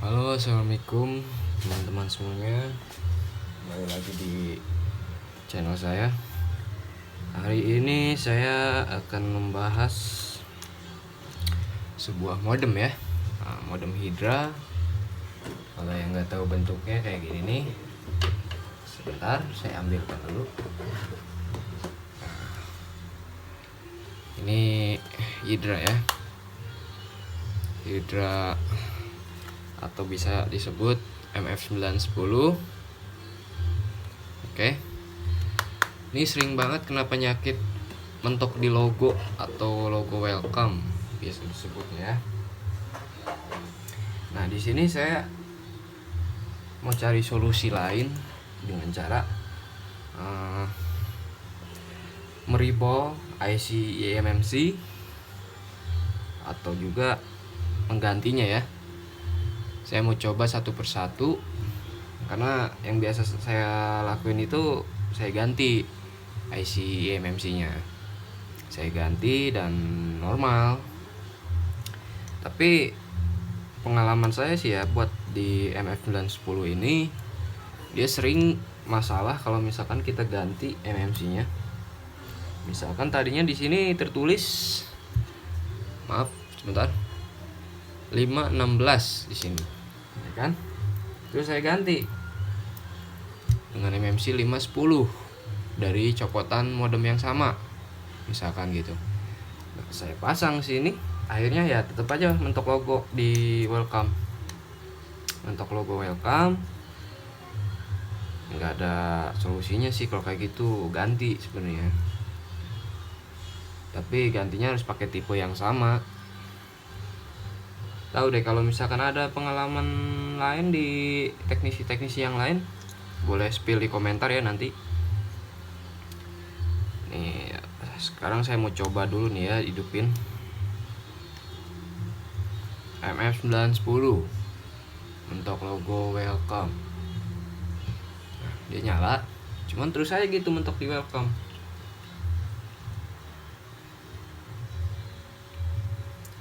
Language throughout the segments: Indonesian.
Halo, assalamualaikum teman-teman semuanya. Kembali lagi di channel saya. Hari ini saya akan membahas sebuah modem ya, modem Hydra. Kalau yang nggak tahu bentuknya kayak gini nih, sebentar saya ambilkan dulu. Ini Hydra ya, Hydra atau bisa disebut MF910. Oke. Ini sering banget kena penyakit mentok di logo atau logo welcome biasa disebutnya. Nah, di sini saya mau cari solusi lain dengan cara meribol IC eMMC atau juga menggantinya ya. Saya mau coba satu persatu, karena yang biasa saya lakuin itu saya ganti IC eMMC-nya. Saya ganti dan normal. Tapi pengalaman saya sih ya, buat di MF910 ini dia sering masalah kalau misalkan kita ganti eMMC-nya. Misalkan tadinya di sini tertulis, maaf sebentar, 516 di sini. Ya kan? Terus saya ganti dengan MMC 510 dari copotan modem yang sama, misalkan gitu. Nah, saya pasang sini, akhirnya ya tetap aja mentok logo di welcome, mentok logo welcome. Nggak ada solusinya sih kalau kayak gitu, ganti sebenarnya. Tapi gantinya harus pakai tipe yang sama. Tahu deh kalau misalkan ada pengalaman lain di teknisi-teknisi yang lain, boleh spill di komentar ya nanti. Nih, sekarang saya mau coba dulu nih ya, hidupin MF910 untuk logo welcome. Nah, dia nyala, cuman terus aja gitu mentok di welcome.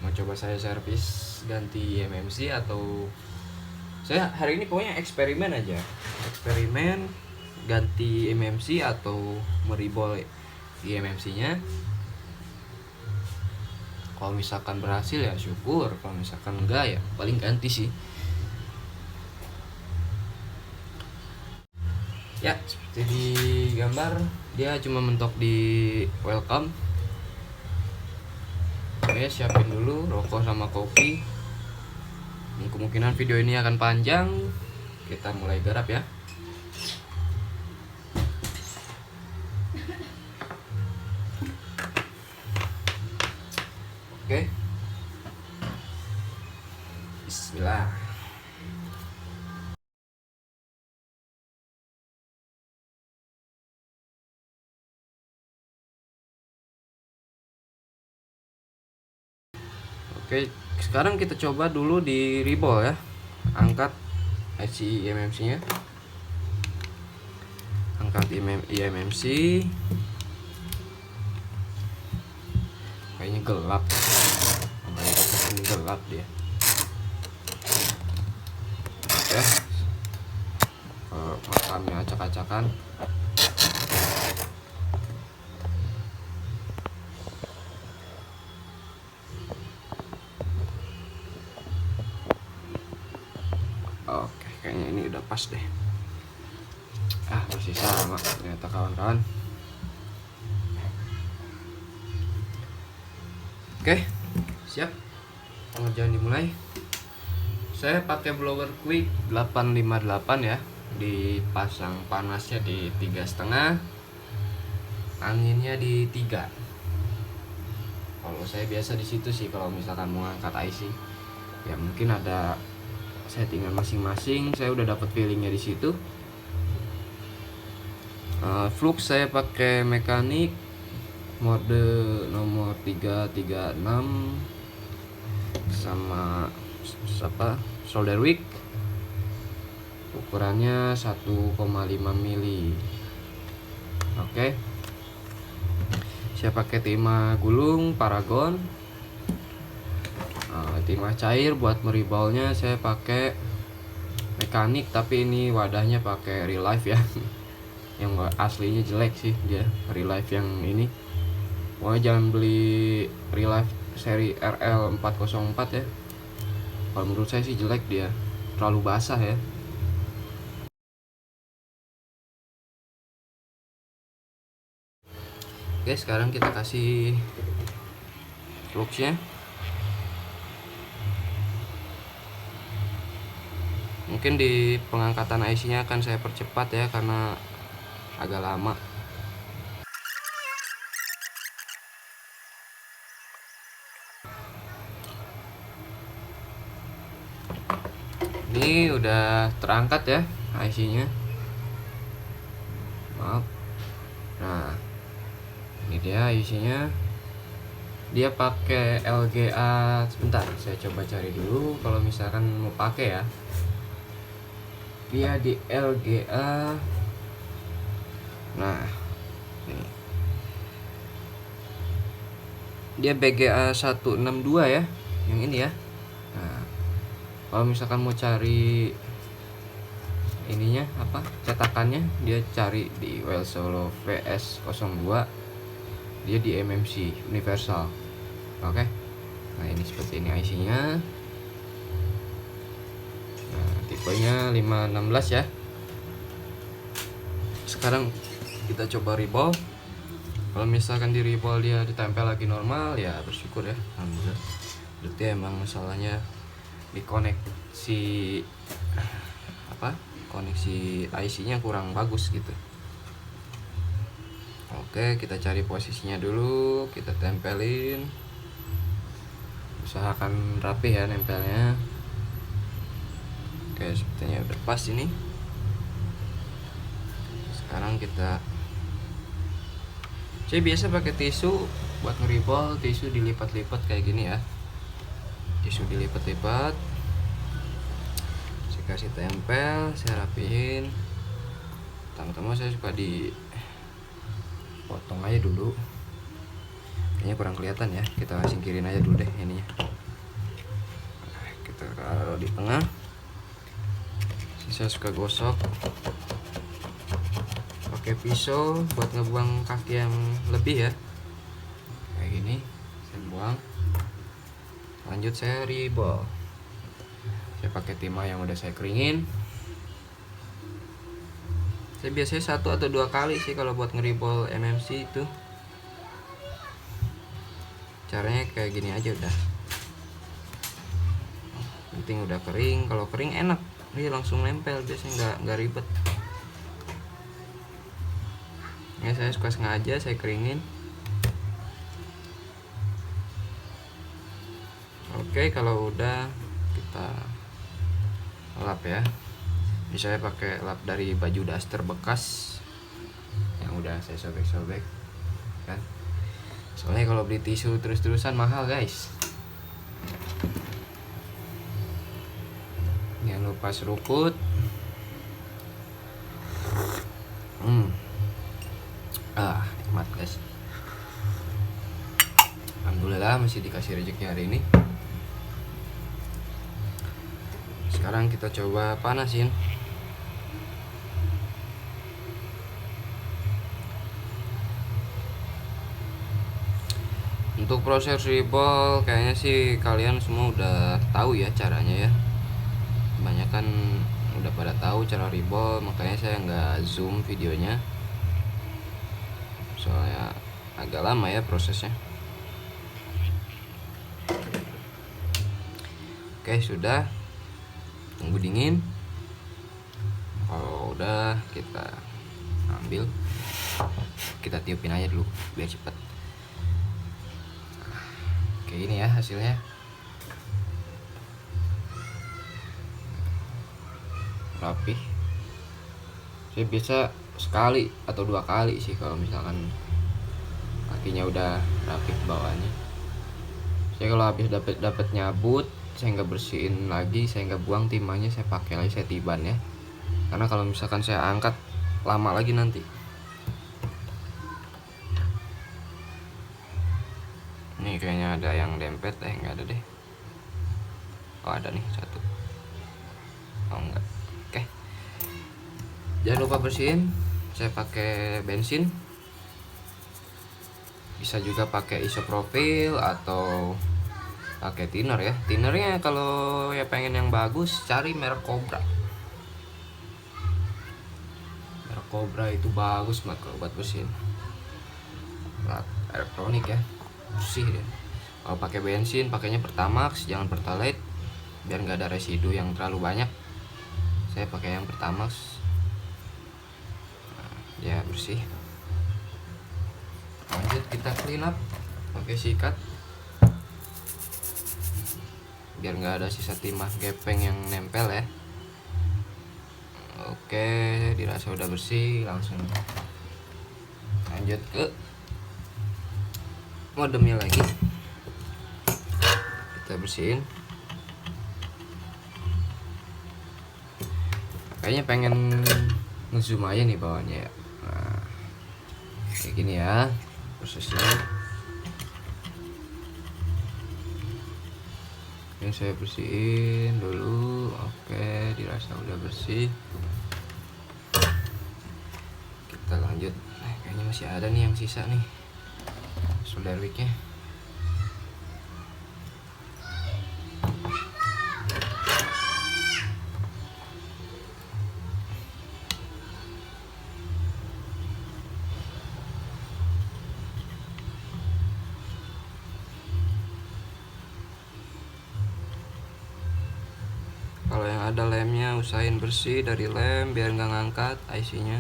Mau coba saya servis ganti MMC, atau saya hari ini pokoknya eksperimen aja, eksperimen ganti MMC atau meribol MMC-nya. Kalau misalkan berhasil ya syukur, kalau misalkan enggak ya paling ganti sih. Ya, seperti di gambar, dia cuma mentok di welcome. Oke, siapin dulu rokok sama kopi. Kemungkinan video ini akan panjang. Kita mulai garap ya. Oke. Bismillah. Oke, sekarang kita coba dulu di ribol ya. Angkat IC eMMC-nya. Angkat eMMC. Kayaknya gelap. Ini gelap dia. Oke. Makamnya acak-acakan. Oke, kayaknya ini udah pas deh. Masih sama ternyata kawan-kawan. Oke, siap. Pengerjaan dimulai. Saya pakai blower quick 858 ya. Dipasang panasnya di 3,5, anginnya di 3. Kalau saya biasa di situ sih kalau misalkan mau angkat IC. Ya mungkin ada settingan masing-masing, saya udah dapat feelingnya di situ. Flux saya pakai mekanik mode nomor 336 sama solder wick, ukurannya 1,5 mili. Oke. Saya pakai timah gulung Paragon timah cair. Buat meribalnya saya pakai mekanik, tapi ini wadahnya pakai real life ya. Yang aslinya jelek sih dia, real life yang ini. Pokoknya jangan beli real life seri RL404 ya. Kalau menurut saya sih jelek dia, terlalu basah ya. Oke, sekarang kita kasih fluxnya. Mungkin di pengangkatan IC-nya akan saya percepat ya, karena agak lama. Ini udah terangkat ya IC-nya. Maaf. Nah, ini dia IC-nya. Dia pakai LGA. Sebentar, saya coba cari dulu kalau misalkan mau pakai ya. Dia di LGA. Nah, ini. Dia BGA 162 ya, yang ini ya. Nah, kalau misalkan mau cari ininya apa, cetakannya, dia cari di Well Solo VS02. Dia di MMC Universal. Oke. Nah, ini seperti ini IC-nya. Nah, tipenya 516 ya. Sekarang kita coba reball. Kalau misalkan di reball dia ditempel lagi normal, ya bersyukur ya, alhamdulillah. Berarti emang masalahnya di koneksi apa? Koneksi IC-nya kurang bagus gitu. Oke, kita cari posisinya dulu, kita tempelin. Usahakan rapi ya nempelnya. Oke, sepertinya udah pas ini. Sekarang saya biasa pakai tisu buat ngeribol, tisu dilipat-lipat kayak gini ya. Tisu dilipat-lipat. Saya kasih tempel, saya rapihin. Pertama-tama saya suka potong aja dulu, kayaknya kurang kelihatan ya, kita singkirin aja dulu deh ininya. Kita taruh di tengah. Saya suka gosok pakai pisau buat ngebuang kaki yang lebih ya, kayak gini. Saya buang, lanjut saya reball. Saya pakai timah yang udah saya keringin. Saya biasanya 1 atau 2 kali sih kalau buat ngeribol MMC itu. Caranya kayak gini aja udah. Penting udah kering. Kalau kering enak, dia langsung nempel, biasanya nggak ribet. Ya, saya suka sengaja saya keringin. Oke, kalau udah kita lap ya. Ini saya pakai lap dari baju daster bekas yang udah saya sobek-sobek kan. Soalnya kalau beli tisu terus-terusan mahal guys. Jangan lupa seruput. Nikmat guys. Alhamdulillah masih dikasih rezeki hari ini. Sekarang kita coba panasin. Untuk proses reball kayaknya sih kalian semua udah tahu ya caranya ya. Kebanyakan udah pada tahu cara reball, makanya saya nggak zoom videonya. Soalnya agak lama ya prosesnya. Oke, sudah. Tunggu dingin. Kalau udah kita ambil, kita tiupin aja dulu biar cepat. Kayak gini ya hasilnya. Rapi. Saya biasa sekali atau 2 kali sih kalau misalkan kakinya udah rapi bawahnya. Saya kalau habis dapat nyabut, saya nggak bersihin lagi, saya nggak buang timahnya, saya pakai lagi, saya tiban ya. Karena kalau misalkan saya angkat lama lagi nanti. Ini kayaknya ada yang dempet, nggak ada deh. Oh, ada nih satu. Oh enggak. Oke. Jangan lupa bersihin. Saya pakai bensin. Bisa juga pakai isopropil atau pakai thinner ya. Thinnernya kalau ya pengen yang bagus cari merek Cobra. Merek Cobra itu bagus banget kalau buat bersihin alat elektronik ya, bersih ya. Kalau pakai bensin pakainya Pertamax, jangan Pertalite biar nggak ada residu yang terlalu banyak. Saya pakai yang Pertamax. Nah, ya bersih. Lanjut kita clean up pakai sikat biar nggak ada sisa timah gepeng yang nempel ya. Oke, dirasa udah bersih, langsung lanjut ke modemnya lagi. Kita bersihin. Kayaknya pengen ngezoom aja nih bawahnya ya. Nah, kayak gini ya prosesnya. Ini saya bersihin dulu. Oke, dirasa udah bersih. Kita lanjut. Kayaknya masih ada nih yang sisa nih solder wicknya. Kalau yang ada lemnya usahain bersih dari lem biar nggak ngangkat IC-nya.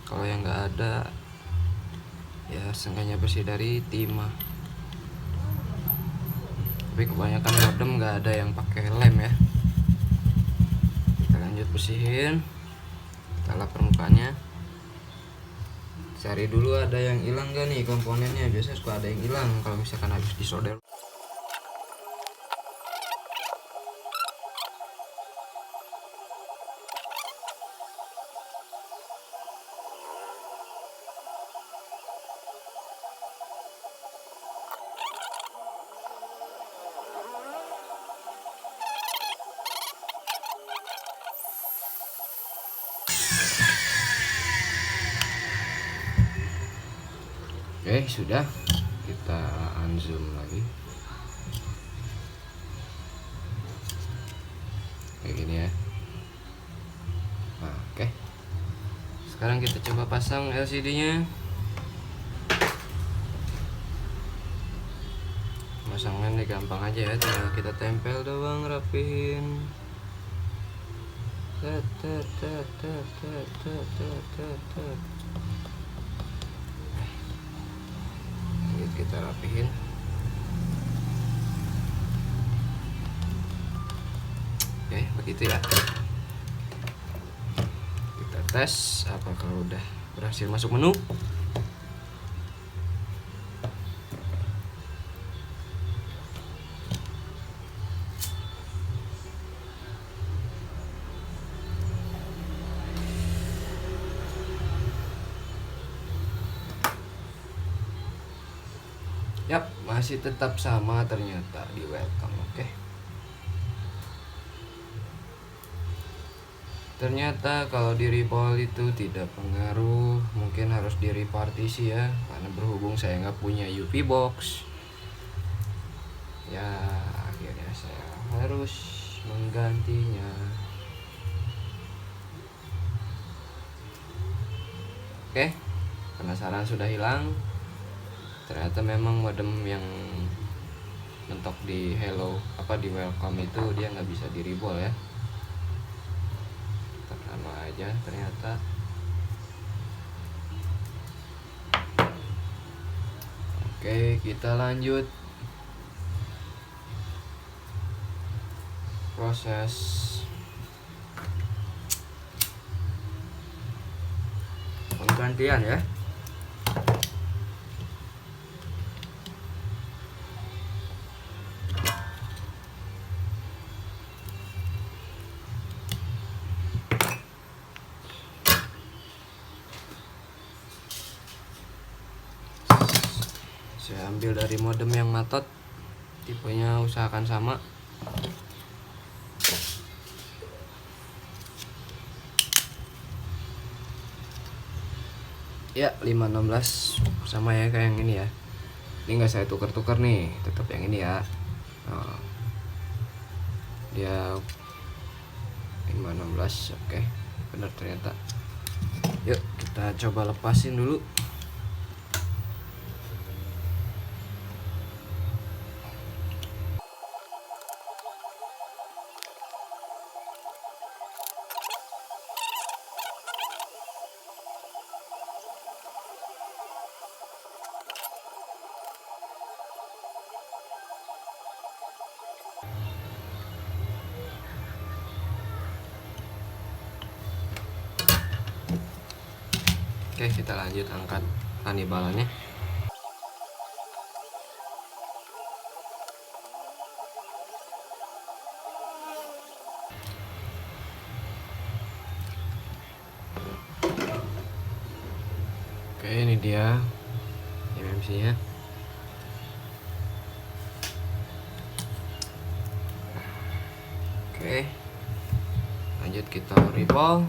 Kalau yang nggak ada ya seenggaknya bersih dari timah. Tapi kebanyakan modem nggak ada yang pakai lem ya. Kita lanjut bersihin. Kita lap permukaannya. Cari dulu ada yang hilang gak nih komponennya. Biasanya suka ada yang hilang kalau misalkan habis disolder. Oke, sudah. Kita unzoom lagi. Kayak gini ya. Nah, oke. Sekarang kita coba pasang LCD-nya. Pasangnya gampang aja ya, tinggal kita tempel doang, rapihin. Kita rapihin. Oke, begitu ya. Kita tes apakah udah berhasil masuk menu. Yap, masih tetap sama ternyata di welcome. Oke. Ternyata kalau di recall itu tidak pengaruh, mungkin harus di repartisi ya, karena berhubung saya nggak punya UV box. Ya, akhirnya saya harus menggantinya. Oke, penasaran sudah hilang. Ternyata memang modem yang mentok di hello di welcome itu dia nggak bisa di reball ya. Sama aja ternyata. Oke, kita lanjut proses penggantian ya. Saya ambil dari modem yang matot, tipenya usahakan sama. Ya 516 sama ya kayak yang ini ya. Ini nggak saya tukar-tukar nih, tetap yang ini ya. Nah, dia 516. Oke, benar ternyata. Yuk kita coba lepasin dulu. Oke, kita lanjut angkat kanibalannya. Oke, ini dia MMC-nya. Oke, lanjut kita revolve.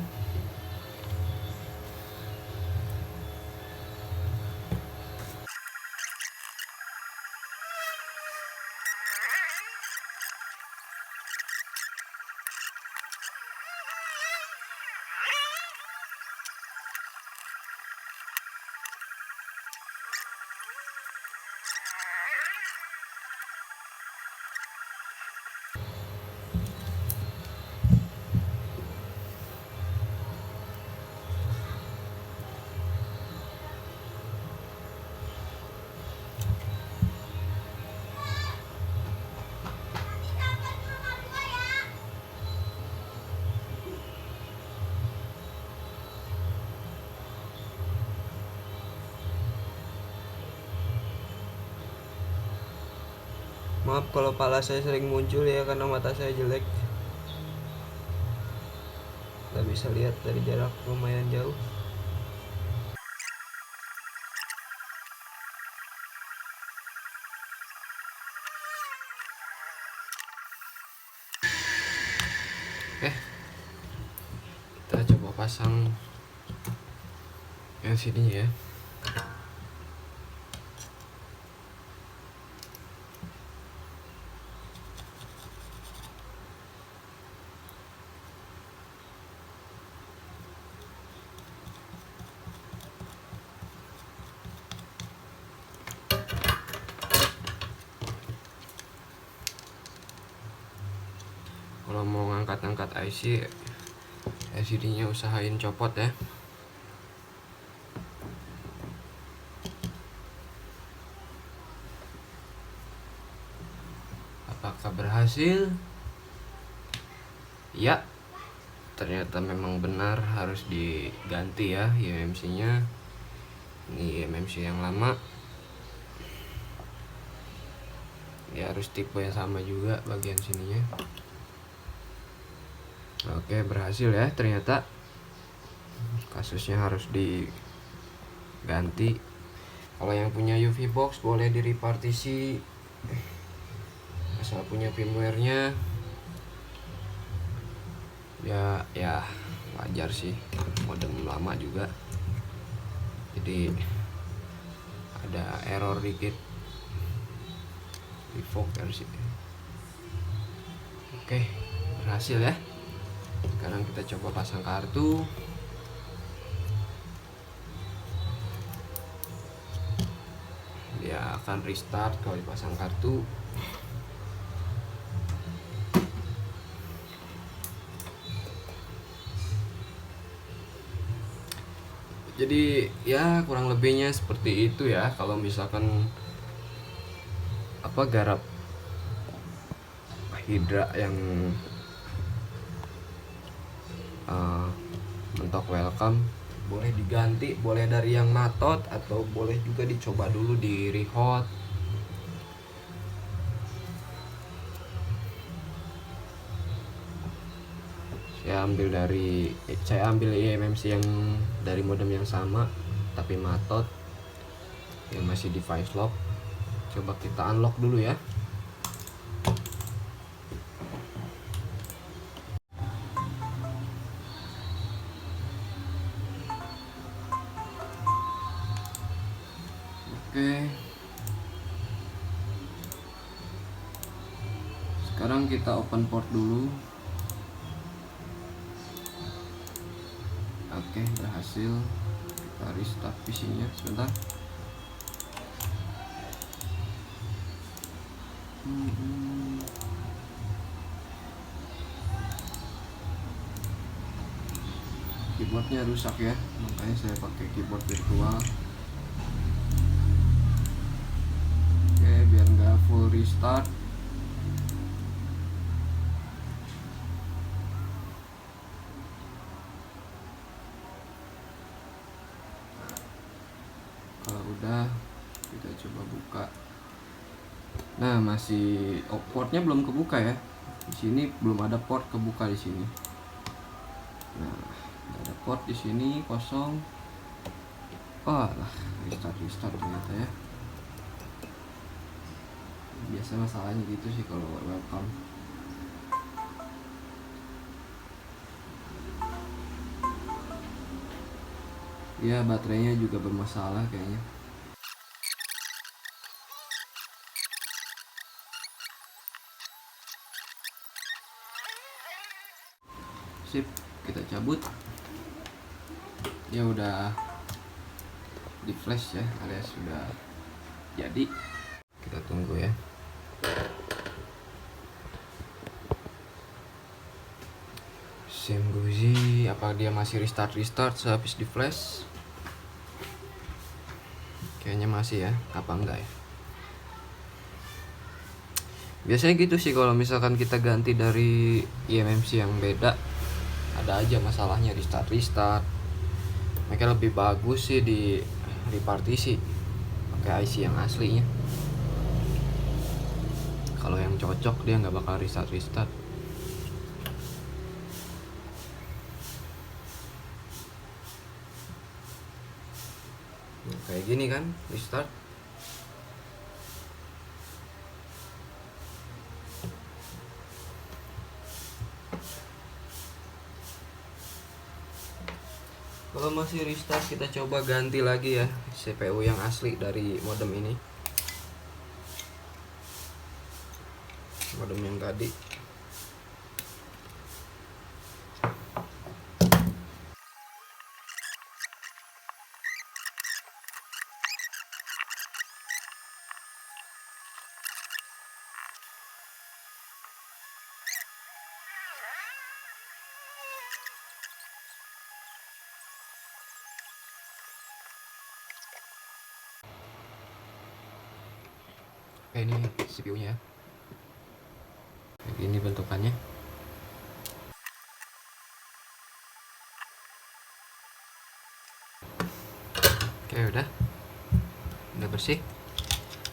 Maaf kalau pala saya sering muncul ya, karena mata saya jelek. Nggak bisa lihat dari jarak lumayan jauh. Oke, kita coba pasang LCD-nya ya. Kalau mau ngangkat-ngangkat IC LCD-nya usahain copot ya. Apakah berhasil? Ya, ternyata memang benar harus diganti ya IMMC-nya. Ini IMMC yang lama. Ya harus tipe yang sama juga bagian sininya. Oke, berhasil ya ternyata. Kasusnya harus diganti. Kalau yang punya UV box boleh direpartisi, asal punya firmware-nya. Ya wajar sih, modem lama juga, jadi ada error dikit. Revoke versi. Oke, berhasil ya. Sekarang kita coba pasang kartu. Dia akan restart kalau dipasang kartu. Jadi ya kurang lebihnya seperti itu ya. Kalau misalkan garap Hydra yang mentok welcome boleh diganti, boleh dari yang matot, atau boleh juga dicoba dulu di rehot. Saya ambil eMMC yang dari modem yang sama tapi matot, yang masih device lock. Coba kita unlock dulu ya. Oke, sekarang kita open port dulu. Oke, berhasil. Kita restart PC-nya sebentar. Keyboardnya rusak ya, makanya saya pakai keyboard virtual. Oke, biar nggak full restart. Kalau udah, kita coba buka. Nah, masih portnya belum kebuka ya. Di sini belum ada port kebuka di sini. Nah, ada port di sini kosong. Oh lah, restart ternyata ya. Biasa masalahnya gitu sih kalau welcome. Ya, baterainya juga bermasalah kayaknya. Sip, kita cabut. Ya udah di flash ya, alias sudah jadi. Kita tunggu ya. Semguzi, apa dia masih restart sehabis di flash? Kayaknya masih ya, apa enggak ya? Biasanya gitu sih kalau misalkan kita ganti dari eMMC yang beda, ada aja masalahnya restart. Mereka lebih bagus sih di repartisi pakai IC yang aslinya. Kalau yang cocok dia nggak bakal restart. Nah, kayak gini kan restart. Kalau masih restart, kita coba ganti lagi ya CPU yang asli dari modem ini. Modem yang tadi. Ini CPU-nya. Kayak gini bentukannya. Oke, udah bersih.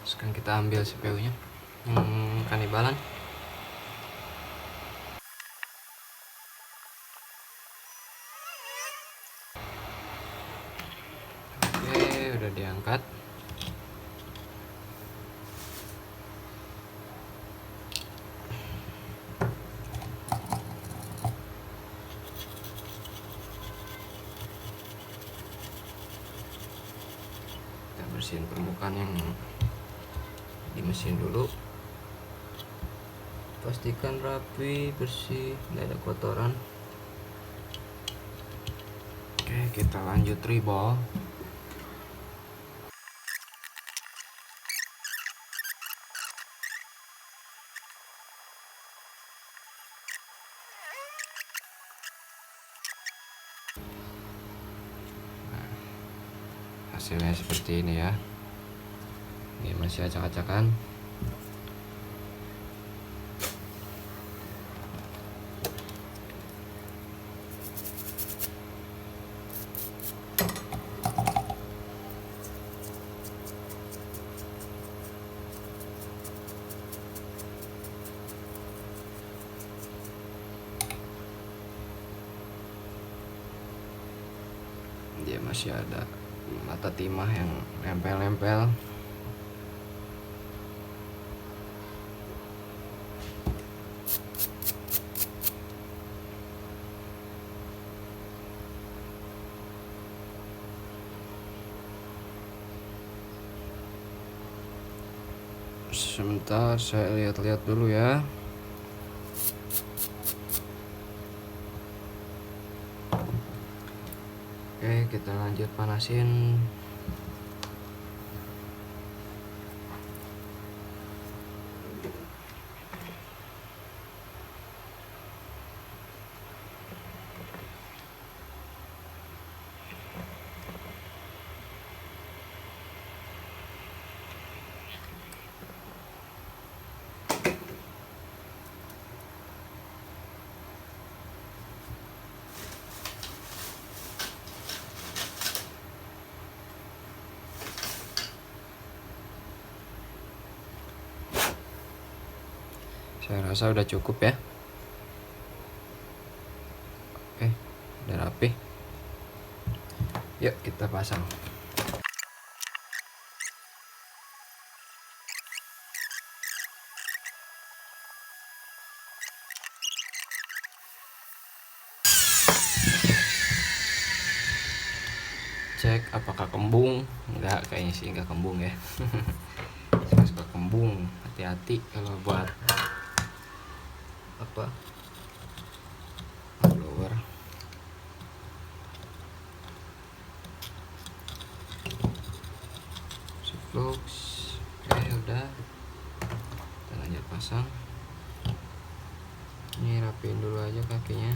Sekarang kita ambil CPU-nya. Kanibalan. Oke, udah diangkat. Bersihin permukaan yang di mesin dulu, pastikan rapi, bersih, nggak ada kotoran. Oke, kita lanjut reball. Hasilnya seperti ini ya. Ini masih acak-acakan. Dia masih ada mata timah yang nempel-nempel. Sebentar saya lihat-lihat dulu ya. Oke, kita lanjut panasin. Saya rasa udah cukup ya. Oke, udah rapi. Yuk kita pasang. Cek apakah kembung. Enggak, kayaknya sih enggak kembung ya. Suka kembung, hati-hati kalau buat apa blower. Flux. Oke, udah, kita lanjut pasang. Ini rapiin dulu aja kakinya.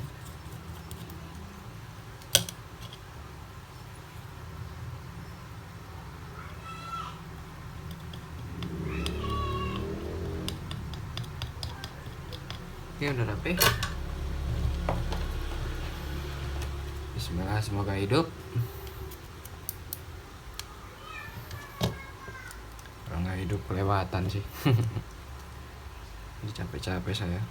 Oke, udah rapi. Bismillah, semoga hidup. Kalau nggak hidup kelewatan sih. Ini capek-capek saya.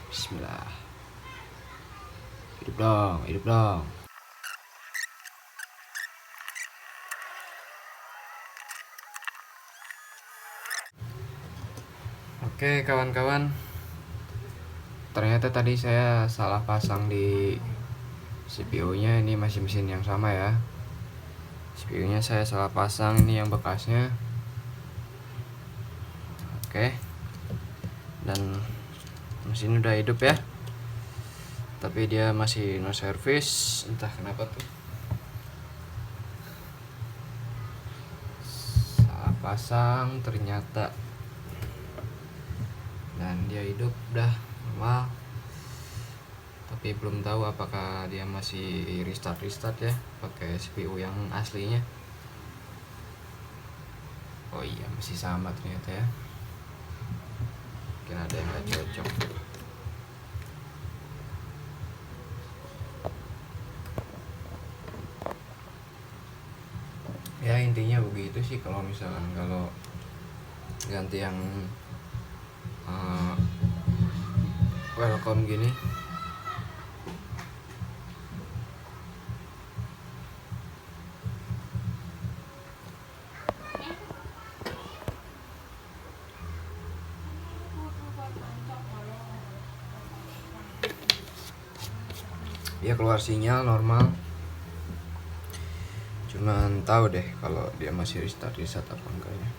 Bismillah. Hidup dong, hidup dong. Oke kawan-kawan, ternyata tadi saya salah pasang di CPU nya. Ini masih mesin yang sama ya. CPU nya saya salah pasang, ini yang bekasnya. Oke, dan mesin udah hidup ya, tapi dia masih no service, entah kenapa tuh. Salah pasang ternyata, dan dia hidup udah normal, tapi belum tahu apakah dia masih restart ya pakai CPU yang aslinya. Oh iya, masih sama ternyata ya, mungkin ada yang gak cocok. Ya intinya begitu sih. Kalau misalkan kalau ganti yang welcome gini, dia keluar sinyal normal, cuman tahu deh kalau dia masih restart apa enggaknya.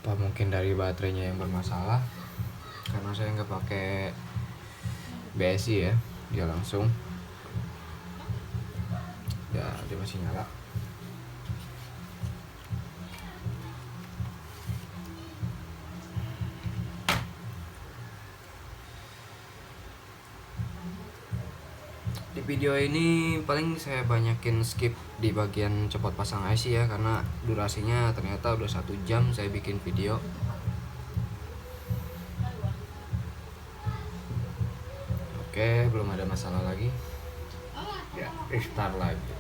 Apa mungkin dari baterainya yang bermasalah, karena saya nggak pakai BSI ya, dia langsung ya, dia masih nyala. Di video ini paling saya banyakin skip di bagian copot pasang IC ya, karena durasinya ternyata udah 1 jam saya bikin video. Oke, belum ada masalah lagi. Ya, restart lagi.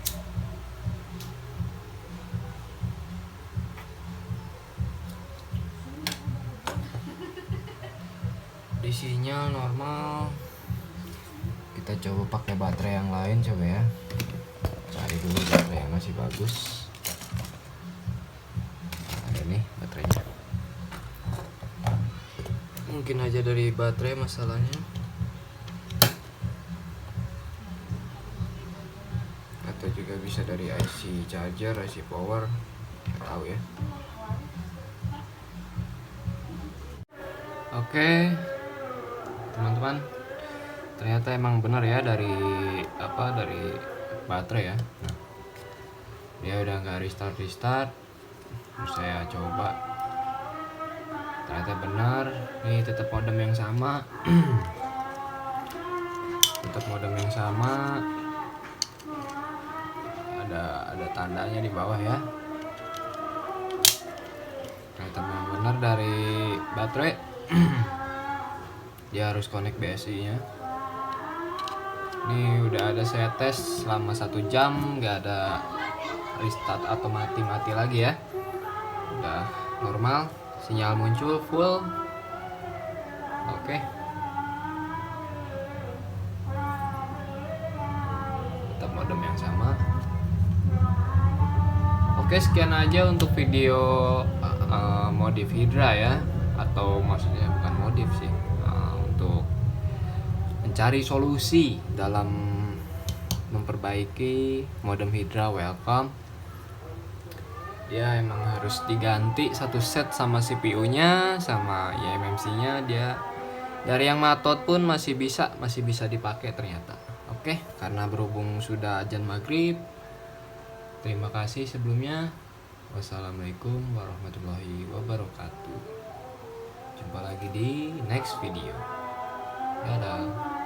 Di sinyal normal. Kita coba pakai baterai yang lain coba ya. Cari dulu baterai yang masih bagus. Nah, ini baterainya. mungkin aja dari baterai masalahnya, atau juga bisa dari IC charger, IC power, nggak tahu ya. Oke teman-teman, ternyata emang benar ya dari baterai ya. Nah, dia udah nggak restart. Terus saya coba, ternyata benar. Nih tetap modem yang sama. Tetap modem yang sama, ada tandanya di bawah ya. Ternyata memang benar dari baterai. Dia harus connect BSI nya. Ini udah ada saya tes selama 1 jam, nggak ada restart atau mati lagi ya. Udah normal, sinyal muncul full. Oke. Tetap modem yang sama. Oke, sekian aja untuk video modif Hydra ya, atau maksudnya bukan modif sih, untuk mencari solusi dalam memperbaiki modem Hydra Welcome. Dia emang harus diganti satu set sama CPU-nya, sama eMMC-nya. Dia dari yang matot pun masih bisa dipakai ternyata. Oke, karena berhubung sudah azan maghrib, terima kasih sebelumnya. Wassalamualaikum warahmatullahi wabarakatuh. Jumpa lagi di next video. Dadah.